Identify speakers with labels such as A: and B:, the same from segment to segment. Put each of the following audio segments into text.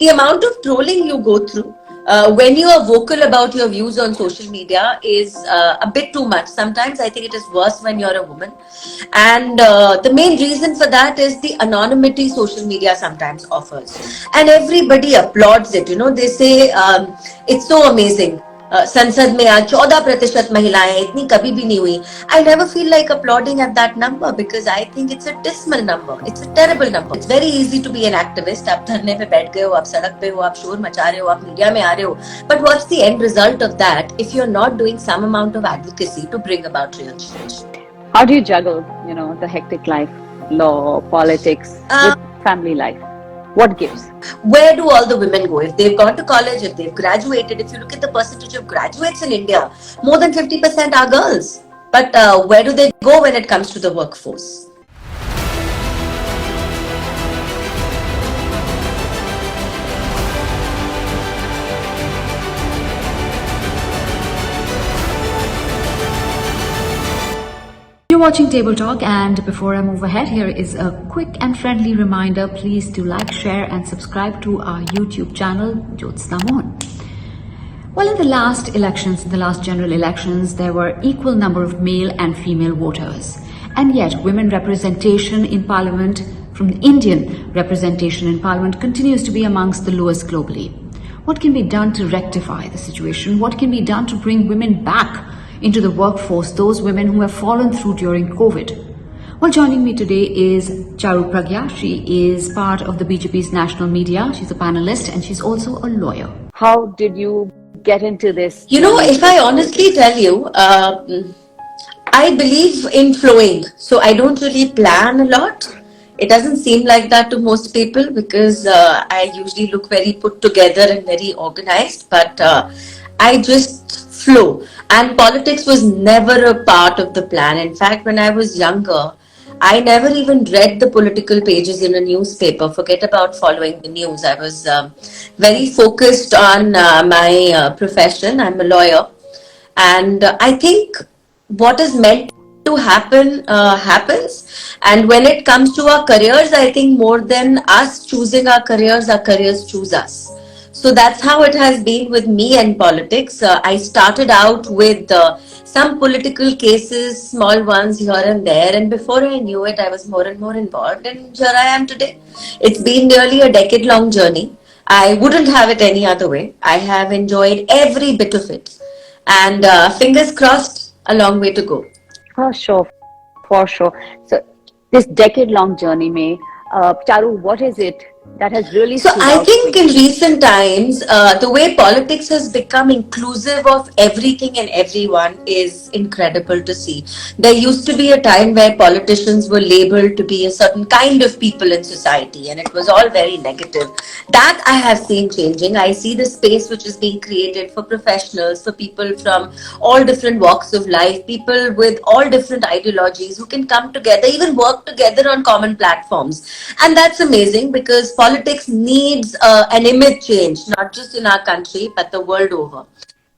A: the amount of trolling you go through when you are vocal about your views on social media is a bit too much. Sometimes I think it is worse when you're a woman. And the main reason for that is the anonymity social media sometimes offers. And everybody applauds it. They say it's so amazing. संसद में आज 14% महिलाएं इतनी कभी भी नहीं हुई. I never feel like applauding at that number because I think it's a dismal number. It's a terrible number. It's very easy to be an activist. आप धरने पे बैठ गए हो, आप सड़क पे हो, आप शोर मचा रहे हो, आप मीडिया में आ रहे हो. But what's the end result of that if you're not doing some amount of advocacy to bring about real change?
B: How do you juggle, the hectic life, law, politics, with family life? What gives?
A: Where do all the women go? If they've gone to college, if they've graduated, if you look at the percentage of graduates in India, more than 50% are girls. But where do they go when it comes to the workforce?
C: You're watching Table Talk, and before I move ahead, here is a quick and friendly reminder. Please do like, share and subscribe to our YouTube channel, Jyotsna Mohan. Well, in the last elections, in the last general elections, there were equal number of male and female voters. And yet, women representation in Parliament, from the Indian representation in Parliament, continues to be amongst the lowest globally. What can be done to rectify the situation? What can be done to bring women back into the workforce, those women who have fallen through during COVID? Well, joining me today is Charu Pragya. She is part of the BJP's National Media. She's a panelist and she's also a lawyer.
B: How did you get into this?
A: If I honestly tell you, I believe in flowing. So I don't really plan a lot. It doesn't seem like that to most people because I usually look very put together and very organized. But I just flow. And politics was never a part of the plan. In fact, when I was younger, I never even read the political pages in a newspaper. Forget about following the news. I was very focused on my profession. I'm a lawyer. And I think what is meant to happen happens. And when it comes to our careers, I think more than us choosing our careers choose us. So that's how it has been with me and politics. I started out with some political cases, small ones here and there. And before I knew it, I was more and more involved. And here I am today. It's been nearly a decade-long journey. I wouldn't have it any other way. I have enjoyed every bit of it. And fingers crossed, a long way to go.
B: For sure. So this decade-long journey, Charu, what is it that has really
A: So I think in recent times, the way politics has become inclusive of everything and everyone is incredible to see. There used to be a time where politicians were labeled to be a certain kind of people in society and it was all very negative. That I have seen changing. I see the space which is being created for professionals, for people from all different walks of life, people with all different ideologies who can come together, even work together on common platforms. And that's amazing because politics needs an image change, not just in our country, but the world over.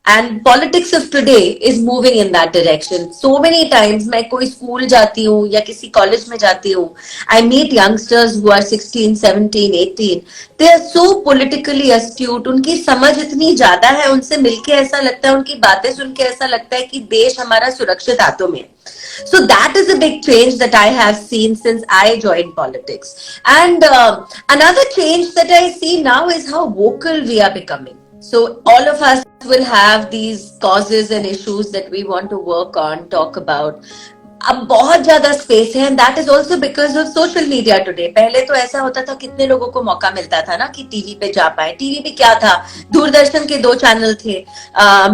A: And politics of today is moving in that direction. So many times, मैं कोई school जाती हूँ या किसी college में जाती हूँ, I meet youngsters who are 16, 17, 18. They are so politically astute. उनकी समझ इतनी ज़्यादा है, उनसे मिलके ऐसा लगता है, उनकी बातें सुन के ऐसा लगता है कि देश हमारा सुरक्षित हाथों में. So that is a big change that I have seen since I joined politics. And another change that I see now is how vocal we are becoming. So all of us will have these causes and issues that we want to work on, talk about. अब बहुत ज्यादा space है and that is also because of social media today. पहले तो ऐसा होता था कितने लोगों को मौका मिलता था ना कि टीवी पे जा पाए. टीवी पे क्या था, दूरदर्शन के 2 चैनल थे.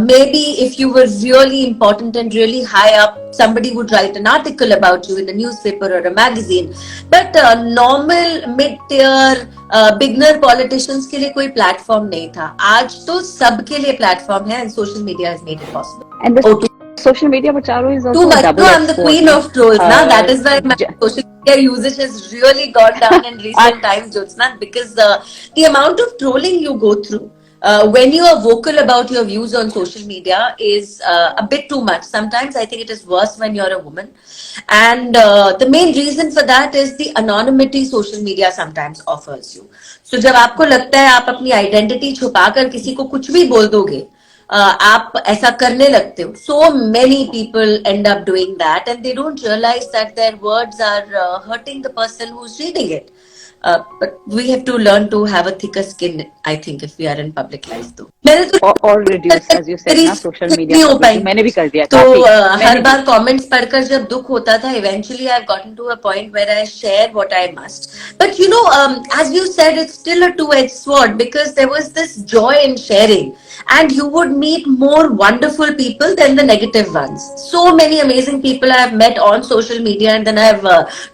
A: Maybe if you were really important and really high up, somebody would write an article about you in a newspaper or a magazine. But normal mid-tier beginner politicians के लिए कोई platform नहीं था. आज तो सबके लिए platform है and social media has made it possible.
B: And social media, but Charu is also
A: too much.
B: No,
A: I'm the queen of trolls now. That is why my social media usage has really gone down in recent times, Jyotsna, because the amount of trolling you go through when you are vocal about your views on social media is a bit too much. Sometimes I think it is worse when you're a woman. And the main reason for that is the anonymity social media sometimes offers you. So जब आपको लगता है आप अपनी identity छुपाकर किसी को कुछ भी बोल दोगे, आप ऐसा करने लगते हो. So many people end up doing that and they don't realize that their words are hurting the person who's reading it. But we have to learn to have a thicker skin, I think, if we are in public life though. मैंने तो
B: or reduce, as you said ना, social media
A: नहीं हो
B: coverage
A: पाई.
B: मैंने भी कर दिया
A: तो
B: काफी.
A: हर
B: मैंने भी.
A: बार कमेंट्स पढ़कर जब दुख होता था, eventually I've gotten to a point where I share what I must. But you know, as you said, it's still a two-edged sword because there was this joy in sharing, and you would meet more wonderful people than the negative ones. So many amazing people I have met on social media, and then I have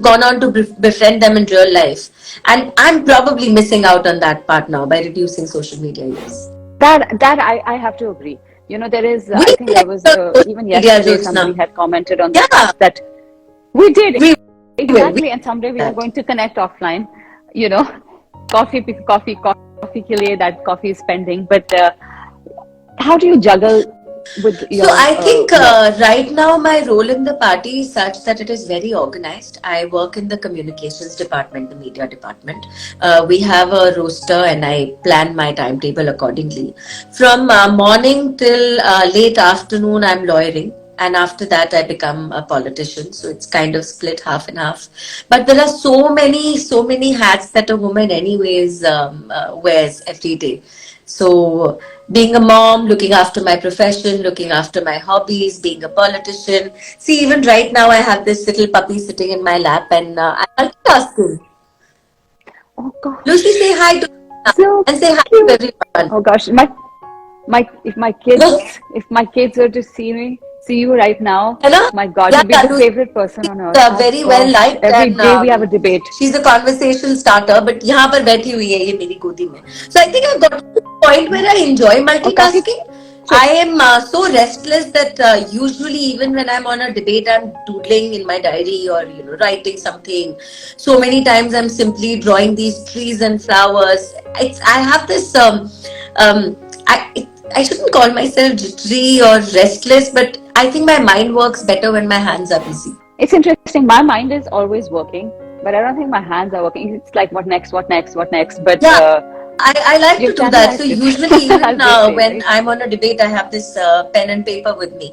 A: gone on to befriend them in real life. And I'm probably missing out on that part now by reducing social media use.
B: That I have to agree. You know, there is,
A: We
B: I think there was,
A: like social
B: even
A: media,
B: yesterday somebody
A: Jyotsna.
B: had commented on the
A: Yeah,
B: post that we did
A: we will. We
B: exactly, and someday we are
A: that.
B: going to connect offline. You know, coffee ke liye, that coffee is pending. But how do you juggle with
A: So
B: your
A: I think
B: work?
A: right now my role in the party is such that it is very organized. I work in the communications department, the media department. We have a roster and I plan my timetable accordingly. From morning till late afternoon, I'm lawyering. And after that, I become a politician. So it's kind of split half and half. But there are so many hats that a woman, anyways, wears every day. So, being a mom, looking after my profession, looking after my hobbies, being a politician. See, even right now, I have this little puppy sitting in my lap and I'm multitasking.
B: Oh
A: Lucy,
B: gosh,
A: say hi to
B: so
A: and say hi to
B: cute.
A: everyone.
B: Oh gosh, if my kids were to see you right now,
A: है ना?
B: my God,
A: Yeah,
B: you'd be
A: yeah,
B: the
A: Lucy
B: favorite person on earth.
A: is
B: Oh
A: very well
B: gosh,
A: liked
B: every
A: and
B: day we have a debate.
A: she's a conversation starter. But यहाँ पर बैठी हुई है ये मेरी गोदी में. So I think I've got to the point where I enjoy
B: और काफी
A: multitasking. I
B: चुप.
A: am so restless that usually even when I'm on a debate, I'm doodling in my diary or writing something. So many times I'm simply drawing these trees and flowers. I have this I shouldn't call myself jittery or restless, but I think my mind works better when my hands are busy.
B: It's interesting. My mind is always working, but I don't think my hands are working. It's like, what next, what next, what next. But
A: Yeah, I like to
B: you've
A: do that. So
B: channelized it,
A: usually, even
B: as they say,
A: when
B: right?
A: I'm on a debate, I have this pen and paper with me.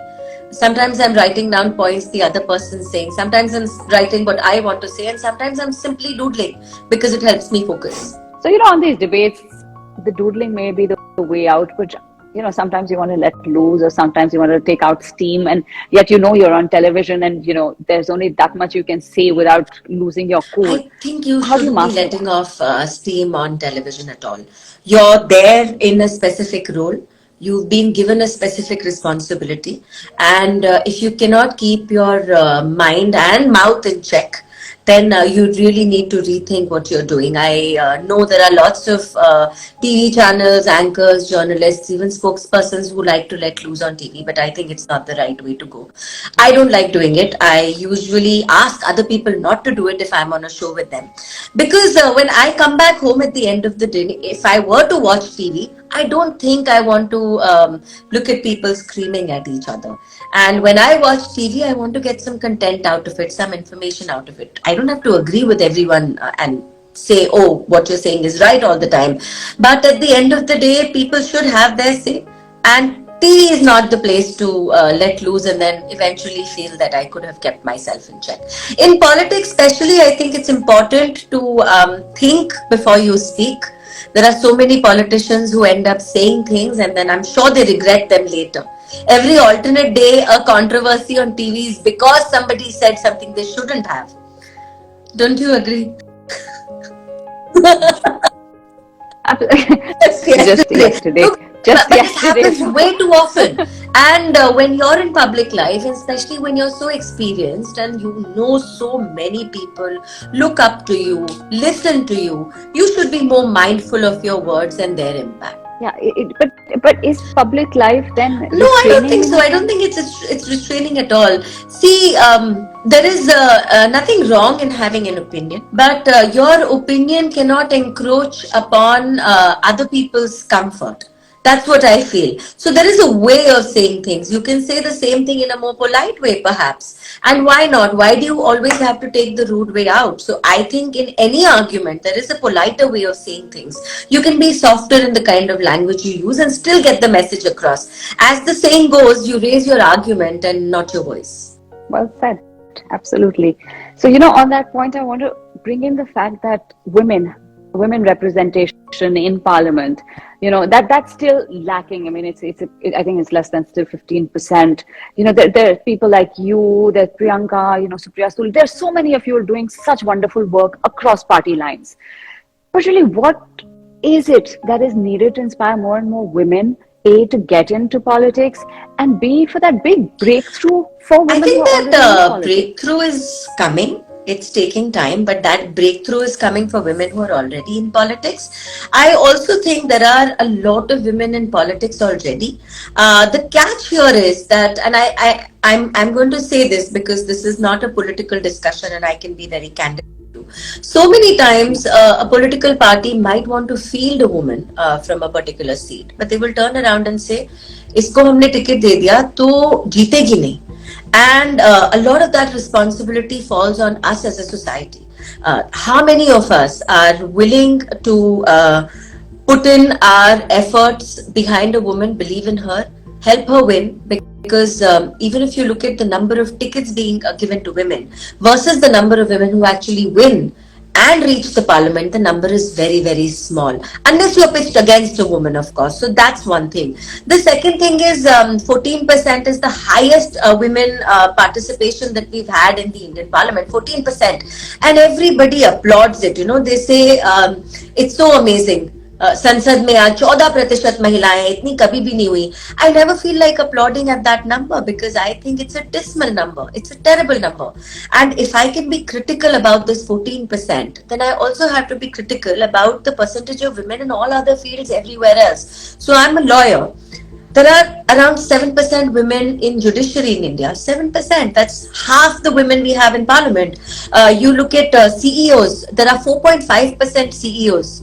A: Sometimes I'm writing down points the other person's saying. Sometimes I'm writing what I want to say, and sometimes I'm simply doodling because it helps me focus.
B: So, on these debates, the doodling may be the way out, but sometimes you want to let loose, or sometimes you want to take out steam, and yet you're on television, and there's only that much you can say without losing your cool.
A: I think you
B: How do you
A: shouldn't be
B: master
A: letting
B: that?
A: off steam on television at all. You're there in a specific role. You've been given a specific responsibility. And if you cannot keep your mind and mouth in check, then you really need to rethink what you're doing. I know there are lots of TV channels, anchors, journalists, even spokespersons who like to let loose on TV, but I think it's not the right way to go. I don't like doing it. I usually ask other people not to do it if I'm on a show with them. Because when I come back home at the end of the day, if I were to watch TV, I don't think I want to look at people screaming at each other. And when I watch TV, I want to get some content out of it, some information out of it. I don't have to agree with everyone and say, oh, what you're saying is right all the time. But at the end of the day, people should have their say. And TV is not the place to let loose and then eventually feel that I could have kept myself in check. In politics, especially, I think it's important to think before you speak. There are so many politicians who end up saying things and then I'm sure they regret them later. Every alternate day, a controversy on TV is because somebody said something they shouldn't have. Don't you agree? Just
B: Just
A: yesterday.
B: yesterday.
A: Look,
B: Just
A: but it
B: yesterday.
A: happens
B: So,
A: way too often. And when you're in public life, and especially when you're so experienced and you know so many people look up to you, listen to you, you should be more mindful of your words and their impact.
B: yeah, but is public life then
A: No, I don't
B: restraining
A: think
B: in
A: so.
B: a
A: I don't
B: sense?
A: think it's restraining at all. See, there is nothing wrong in having an opinion, but your opinion cannot encroach upon other people's comfort. That's what I feel. So there is a way of saying things. You can say the same thing in a more polite way, perhaps. And why not? Why do you always have to take the rude way out? So I think in any argument, there is a politer way of saying things. You can be softer in the kind of language you use and still get the message across. As the saying goes, you raise your argument and not your voice.
B: Well said. Absolutely. So, on that point, I want to bring in the fact that women representation in parliament, that's still lacking. I mean, I think it's less than still 15%. There are people like you, there's Priyanka, Supriya Sul. There's so many of you are doing such wonderful work across party lines. But really, what is it that is needed to inspire more and more women, A, to get into politics, and B, for that big breakthrough for
A: I
B: women who
A: think
B: are already in
A: that
B: politics?
A: breakthrough is coming. It's taking time, but that breakthrough is coming for women who are already in politics. I also think there are a lot of women in politics already. The catch here is that, and I'm going to say this because this is not a political discussion, and I can be very candid. So many times, a political party might want to field a woman from a particular seat, but they will turn around and say, "इसको हमने ticket दे दिया तो जीतेगी नहीं." And a lot of that responsibility falls on us as a society. How many of us are willing to put in our efforts behind a woman, believe in her, help her win? Because even if you look at the number of tickets being given to women versus the number of women who actually win and reach the parliament, the number is very, very small. Unless you're pitched against a woman, of course. So that's one thing. The second thing is 14% is the highest women participation that we've had in the Indian parliament, 14%. And everybody applauds it. They say it's so amazing. संसद में आज 14% महिलाएं इतनी कभी भी नहीं हुई. I never feel like applauding at that number because I think it's a dismal number. It's a terrible number. And if I can be critical about this 14%, then I also have to be critical about the percentage of women in all other fields everywhere else. So I'm a lawyer. There are around 7% women in judiciary in India. 7%. That's half the women we have in parliament. You look at CEOs. There are 4.5% CEOs.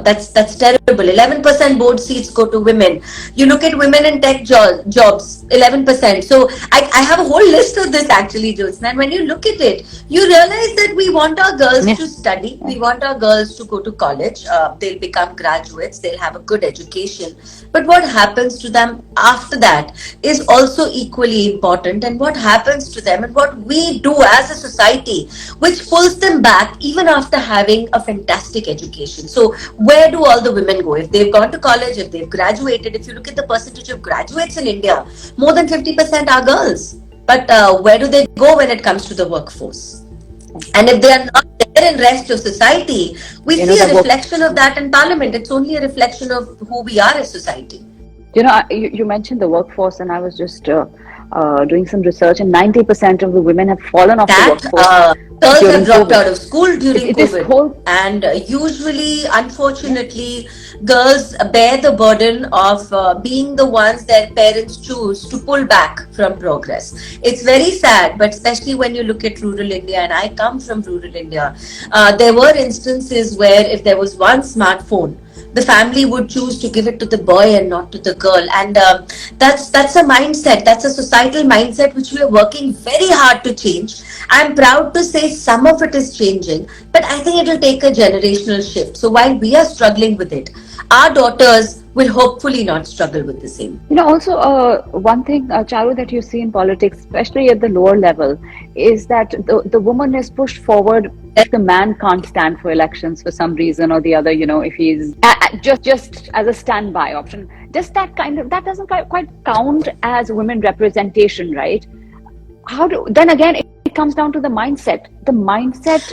A: That's terrible. 11% board seats go to women. You look at women in tech jobs, 11%. So I have a whole list of this actually, Jyotsna. And when you look at it, you realize that we want our girls to study. We want our girls to go to college. They'll become graduates. They'll have a good education. But what happens to them after that is also equally important. And what happens to them and what we do as a society, which pulls them back even after having a fantastic education. So where do all the women go? If they've gone to college, if they've graduated, if you look at the percentage of graduates in India, more than 50% are girls. But where do they go when it comes to the workforce? And if they are not there in rest of society, we see a reflection of that in parliament. It's only a reflection of who we are as society.
B: You mentioned the workforce, and I was just doing some research, and 90% of the women have fallen off the workforce.
A: Girls have dropped out of school during COVID.
B: And
A: usually, unfortunately, girls bear the burden of being the ones their parents choose to pull back from progress. It's very sad, but especially when you look at rural India, and I come from rural India, there were instances where if there was one smartphone, the family would choose to give it to the boy and not to the girl. And that's a mindset. That's a societal mindset which we are working very hard to change. I'm proud to say some of it is changing, but I think it will take a generational shift. So while we are struggling with it, our daughters will hopefully not struggle with the same.
B: Also one thing, Charu, that you see in politics, especially at the lower level, is that the woman is pushed forward if the man can't stand for elections for some reason or the other, if he's just as a standby option. That doesn't quite count as women representation, right? Then again, it comes down to the mindset.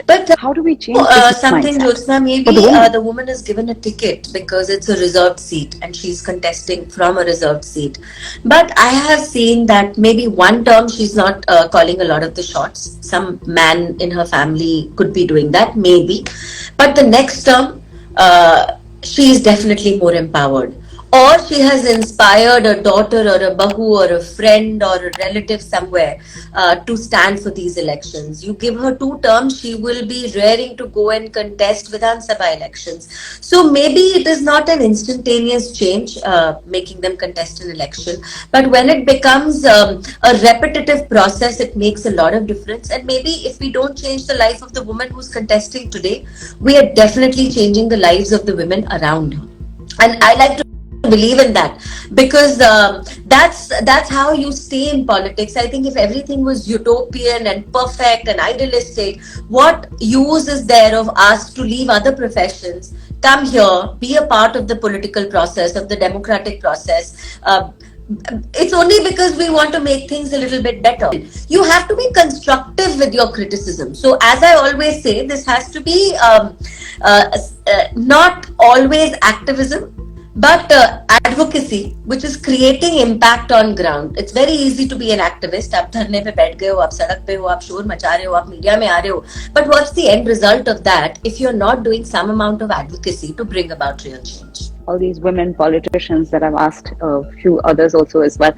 B: But how do we change
A: something, Jyotsna? Maybe the woman is given a ticket because it's a reserved seat and she's contesting from a reserved seat. But I have seen that maybe one term she's not calling a lot of the shots. Some man in her family could be doing that, maybe. But the next term, she is definitely more empowered. or she has inspired a daughter or a bahu or a friend or a relative somewhere to stand for these elections. You give her 2 terms, she will be raring to go and contest Vidhan Sabha elections. So maybe it is not an instantaneous change, making them contest an election, but when it becomes a repetitive process, it makes a lot of difference. And maybe if we don't change the life of the woman who's contesting today, we are definitely changing the lives of the women around her. And I like to believe in that, because that's how you stay in politics. I think if everything was utopian and perfect and idealistic, what use is there of us to leave other professions, come here, be a part of the political process, of the democratic process? It's only because we want to make things a little bit better. You have to be constructive with your criticism. So, as I always say, this has to be not always activism, but advocacy, which is creating impact on ground. It's very easy to be an activist. आप धरने पे बैठ गए हो, आप सड़क पे हो, आप शोर मचा रहे हो, आप मीडिया में आ रहे हो. But what's the end result of that if you're not doing some amount of advocacy to bring about real change?
B: All these women politicians that I've asked, a few others also as well,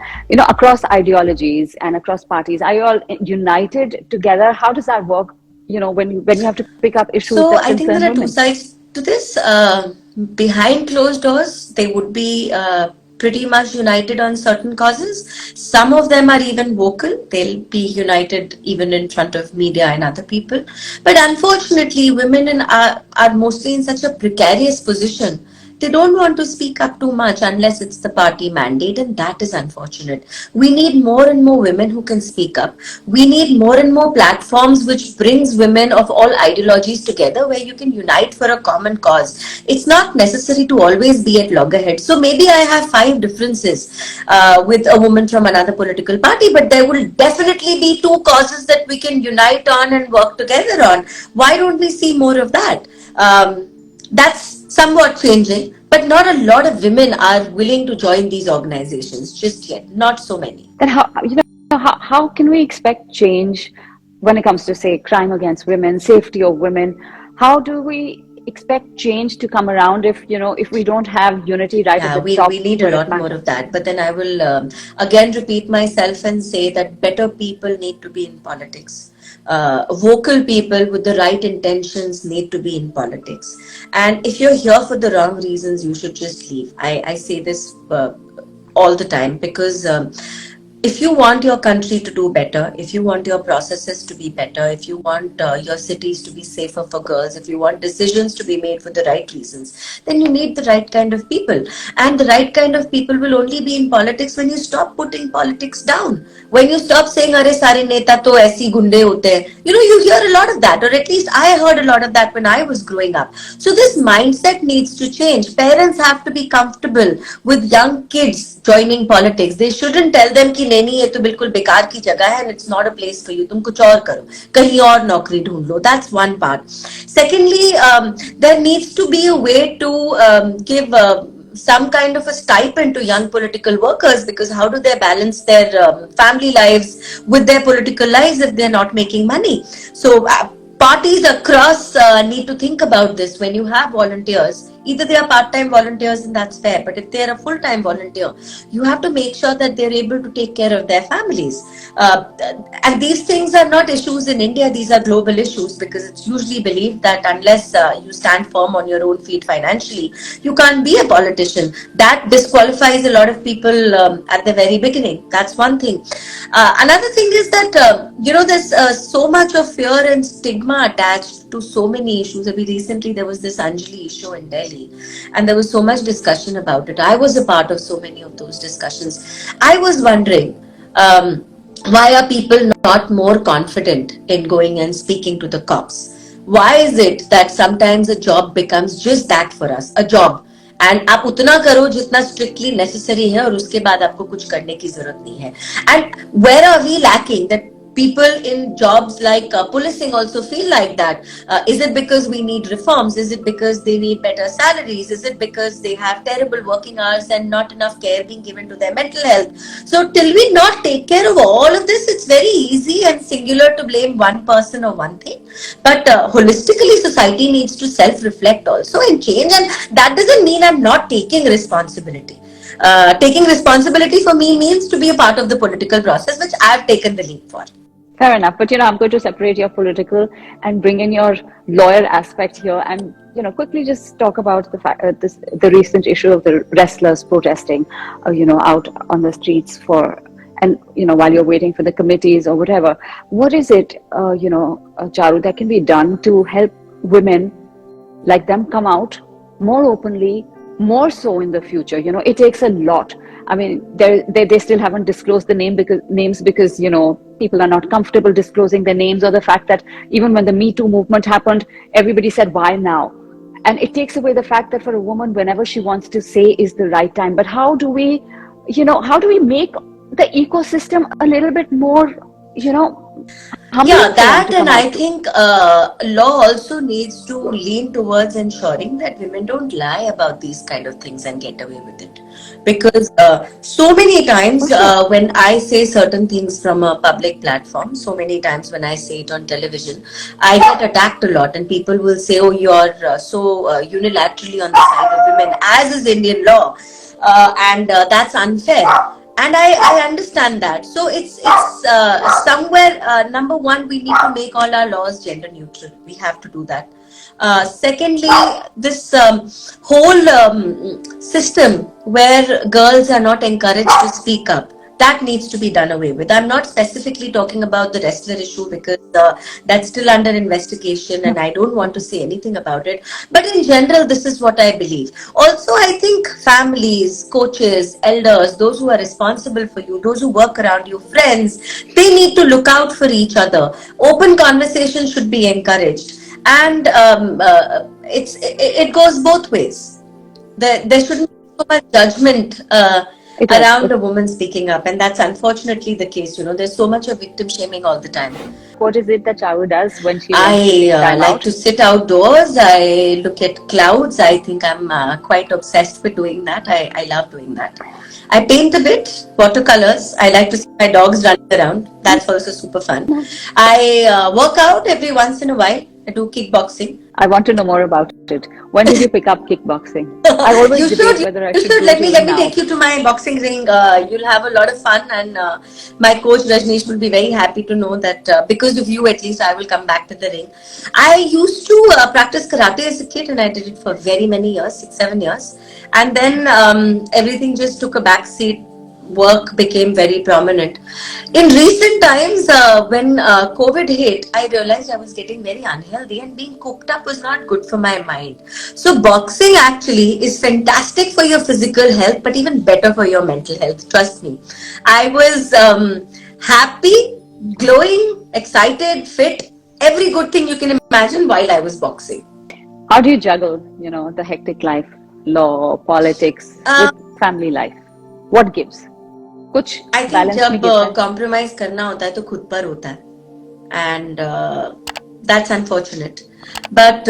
B: across ideologies and across parties, are you all united together? How does that work? When you have to pick up issues
A: So
B: that
A: I think
B: concern
A: there are two
B: women.
A: sides to this. Behind closed doors, they would be pretty much united on certain causes. Some of them are even vocal. They'll be united even in front of media and other people. But unfortunately, are mostly in such a precarious position. They don't want to speak up too much unless it's the party mandate, and that is unfortunate. We need more and more women who can speak up. We need more and more platforms which brings women of all ideologies together, where you can unite for a common cause. It's not necessary to always be at loggerheads. So maybe I have 5 differences with a woman from another political party, but there will definitely be 2 causes that we can unite on and work together on. Why don't we see more of that? That's somewhat changing, but not a lot of women are willing to join these organizations just yet. Not so many.
B: Then how can we expect change when it comes to, say, crime against women, safety of women? How do we expect change to come around if we don't have unity right at
A: Yeah,
B: the
A: we
B: top
A: need a
B: where it
A: lot more of
B: matters?
A: that. But then I will again repeat myself and say that better people need to be in politics. Vocal people with the right intentions need to be in politics. And if you're here for the wrong reasons, you should just leave. I say this all the time, because if you want your country to do better, if you want your processes to be better, if you want your cities to be safer for girls, if you want decisions to be made for the right reasons, then you need the right kind of people. And the right kind of people will only be in politics when you stop putting politics down. When you stop saying, "Arey sare neta to aisi gunde hote hain." You hear a lot of that, or at least I heard a lot of that when I was growing up. So this mindset needs to change. Parents have to be comfortable with young kids joining politics. They shouldn't tell them कि नहीं ये तो बिल्कुल बेकार की जगह है and it's not a place for you. तुम कुछ और करो, कहीं और नौकरी ढूंढ लो. That's one part. Secondly, there needs to be a way to give some kind of a stipend to young political workers, because how do they balance their family lives with their political lives if they're not making money? So parties across need to think about this. When you have volunteers, either they are part-time volunteers and that's fair, but if they're a full-time volunteer, you have to make sure that they're able to take care of their families. And these things are not issues in India, these are global issues, because it's usually believed that unless you stand firm on your own feet financially, you can't be a politician. That disqualifies a lot of people at the very beginning. That's one thing. Another thing is that there's so much of fear and stigma attached to so many issues. Recently there was this Anjali issue in Delhi, and there was so much discussion about it. I was a part of so many of those discussions. I was wondering, why are people not more confident in going and speaking to the cops? Why is it that sometimes a job becomes just that for us, a job, and आप उतना करो जितना strictly necessary है और उसके बाद आपको कुछ करने की जरूरत नहीं है. And where are we lacking that People in jobs like policing also feel like that. Is it because we need reforms? Is it because they need better salaries? Is it because they have terrible working hours and not enough care being given to their mental health? So till we not take care of all of this, it's very easy and singular to blame one person or one thing. But holistically, society needs to self-reflect also and change. And that doesn't mean I'm not taking responsibility. Taking responsibility for me means to be a part of the political process, which I've taken the lead for.
B: Fair enough, but I'm going to separate your political and bring in your lawyer aspect here, and quickly just talk about the recent issue of the wrestlers protesting, out on the streets for, and while you're waiting for the committees or whatever. What is it, Charu, that can be done to help women like them come out more openly, more so in the future? It takes a lot. I mean, they still haven't disclosed the names because people are not comfortable disclosing their names, or the fact that even when the Me Too movement happened, everybody said, why now? And it takes away the fact that for a woman, whenever she wants to say is the right time. But how do we make the ecosystem a little bit more, humbling
A: Yeah,
B: for them
A: that,
B: to
A: and
B: come
A: I
B: out to?
A: think law also needs to lean towards ensuring that women don't lie about these kind of things and get away with it. Because so many
B: For
A: times
B: sure.
A: when I say certain things from a public platform, so many times when I say it on television, I get attacked a lot, and people will say, "Oh, you're so unilaterally on the side of women," as is Indian law, and that's unfair. And I understand that. So it's somewhere, number one, we need to make all our laws gender neutral. We have to do that. Secondly, this whole system where girls are not encouraged to speak up, that needs to be done away with. I'm not specifically talking about the wrestler issue because that's still under investigation and I don't want to say anything about it. But in general, this is what I believe. Also, I think families, coaches, elders, those who are responsible for you, those who work around you, friends, they need to look out for each other. Open conversation should be encouraged. And it goes both ways. There shouldn't be so much judgment
B: It does.
A: around a woman speaking up, and that's unfortunately the case. There's so much of victim shaming all the time.
B: What is it that Charu does when she wants to
A: I
B: take time
A: like
B: out?
A: to sit outdoors. I look at clouds. I think I'm quite obsessed with doing that. I love doing that. I paint a bit, watercolors. I like to see my dogs running around. That's also super fun. I work out every once in a while. I do kickboxing.
B: I want to know more about it. When did you pick up kickboxing? I always
A: You
B: debate
A: should. You
B: whether I should
A: should.
B: go
A: Let
B: to
A: me
B: it
A: let me take
B: now.
A: you to my boxing ring. You'll have a lot of fun, and my coach Rajneesh will be very happy to know that because of you, at least, I will come back to the ring. I used to practice karate as a kid, and I did it for very many years, 6-7 years, and then everything just took a back seat. Work became very prominent. In recent times, when COVID hit, I realized I was getting very unhealthy, and being cooked up was not good for my mind. So, boxing actually is fantastic for your physical health, but even better for your mental health. Trust me. I was happy, glowing, excited, fit, every good thing you can imagine while I was boxing.
B: How do you juggle, the hectic life, law, politics
A: Uh,
B: with family life? What gives? कुछ
A: I think
B: balance में
A: जब
B: गिरता है?
A: compromise करना होता है तो खुद पर होता है. And that's unfortunate. But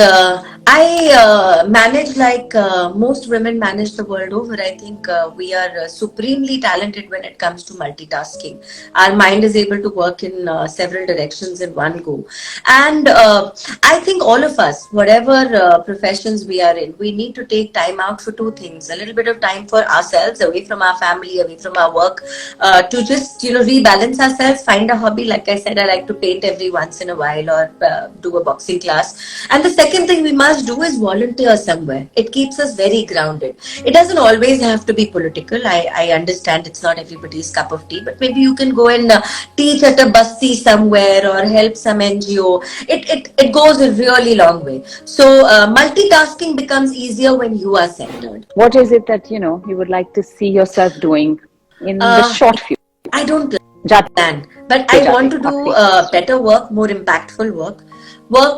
A: I manage like most women manage the world over. I think we are supremely talented when it comes to multitasking. Our mind is able to work in several directions in one go. And I think all of us, whatever professions we are in, we need to take time out for two things: a little bit of time for ourselves, away from our family, away from our work, to just rebalance ourselves, find a hobby. Like I said, I like to paint every once in a while, or do a boxing class. And the second thing we must do is volunteer somewhere. It keeps us very grounded. It doesn't always have to be political. I understand it's not everybody's cup of tea, but maybe you can go and teach at a basti somewhere or help some NGO. It goes a really long way. So multitasking becomes easier when you are centered.
B: What is it that you would like to see yourself doing in the
A: Uh,
B: short future?
A: I don't
B: जाते
A: plan, but I want to do
B: आपके
A: better work, more impactful work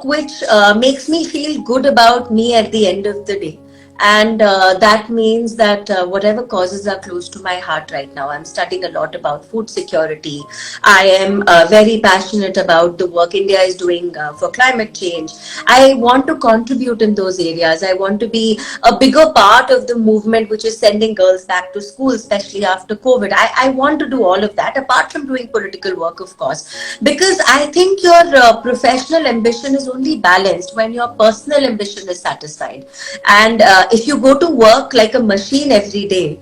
A: which makes me feel good about me at the end of the day. And that means that whatever causes are close to my heart right now. I'm studying a lot about food security. I am very passionate about the work India is doing for climate change. I want to contribute in those areas. I want to be a bigger part of the movement which is sending girls back to school, especially after COVID. I want to do all of that, apart from doing political work, of course, because I think your professional ambition is only balanced when your personal ambition is satisfied. And if you go to work like a machine every day,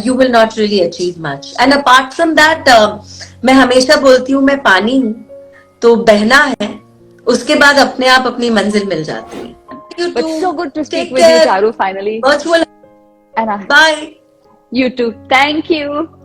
A: you will not really achieve much. And apart from that, मैं हमेशा बोलती हूँ मैं पानी हूँ, तो बहना है, उसके बाद अपने आप अपनी मंजिल मिल जाती है. You
B: But so
A: too.
B: good to speak
A: Take
B: with you,
A: care.
B: Charu, finally.
A: Virtual.
B: And
A: Bye.
B: you too. Thank you.